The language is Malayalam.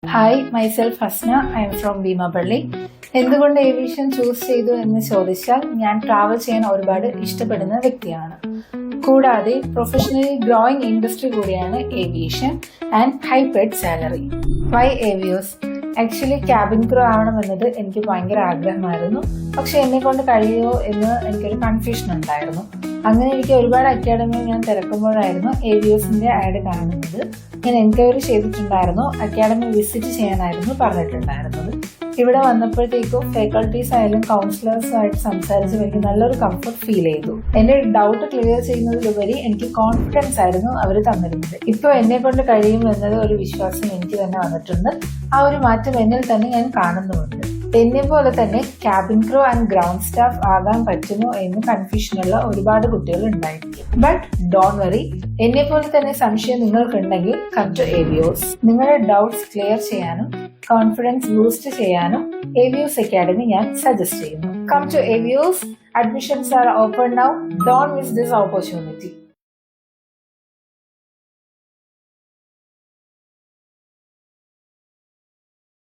Hi, myself Hasna. I am from Bimapalli. എന്തുകൊണ്ട് ഏവിയേഷൻ ചൂസ് ചെയ്തു എന്ന് ചോദിച്ചാൽ ഞാൻ ട്രാവൽ ചെയ്യാൻ ഒരുപാട് ഇഷ്ടപ്പെടുന്ന വ്യക്തിയാണ്. കൂടാതെ പ്രൊഫഷണലി ഗ്രോയിങ് ഇൻഡസ്ട്രി കൂടിയാണ് aviation and high paid salary. Why ഏവിയോസ്? ആക്ച്വലി ക്യാബിൻ ക്രൂ ആവണമെന്നത് എനിക്ക് ഭയങ്കര ആഗ്രഹമായിരുന്നു. പക്ഷെ എന്നെ കൊണ്ട് കഴിയുമോ എന്ന് എനിക്കൊരു കൺഫ്യൂഷൻ ഉണ്ടായിരുന്നു. അങ്ങനെ എനിക്ക് ഒരുപാട് അക്കാഡമി ഞാൻ തിരക്കുമ്പോഴായിരുന്നു ഏവിയോസിന്റെ ആഡ് കാണുന്നത്. ഞാൻ എൻക്വയറി ചെയ്തിട്ടുണ്ടായിരുന്നു. അക്കാഡമി വിസിറ്റ് ചെയ്യാനായിരുന്നു പറഞ്ഞിട്ടുണ്ടായിരുന്നത്. ഇവിടെ വന്നപ്പോഴത്തേക്കും ഫാക്കൽറ്റീസ് ആയാലും കൗൺസിലേഴ്സും ആയിട്ട് സംസാരിച്ച് എനിക്ക് നല്ലൊരു കംഫർട്ട് ഫീൽ ചെയ്തു. എന്റെ ഡൗട്ട് ക്ലിയർ ചെയ്യുന്നതിലുപരി എനിക്ക് കോൺഫിഡൻസ് ആയിരുന്നു അവർ തന്നിരുന്നത്. ഇപ്പോൾ എന്നെ കൊണ്ട് കഴിയും എന്നത് ഒരു വിശ്വാസം എനിക്ക് തന്നെ വന്നിട്ടുണ്ട്. ആ ഒരു മാറ്റം എന്നിൽ തന്നെ ഞാൻ കാണുന്നുമുണ്ട്. എന്നെ പോലെ തന്നെ cabin crew and ground staff ആകാൻ പറ്റുമോ എന്ന് കൺഫ്യൂഷനുള്ള ഒരുപാട് കുട്ടികൾ ഉണ്ടായിരിക്കും. ബട്ട് ഡോണ്ട് വറി, എന്നെ പോലെ തന്നെ സംശയം നിങ്ങൾക്കുണ്ടെങ്കിൽ കം ടു ഏവിയോസ്. നിങ്ങളുടെ ഡൗട്ട്സ് ക്ലിയർ ചെയ്യാനും കോൺഫിഡൻസ് ബൂസ്റ്റ് ചെയ്യാനും ഏവിയോസ് അക്കാഡമി ഞാൻ സജസ്റ്റ് ചെയ്യുന്നു. Come to Avios. Admissions are open now. Don't miss this opportunity.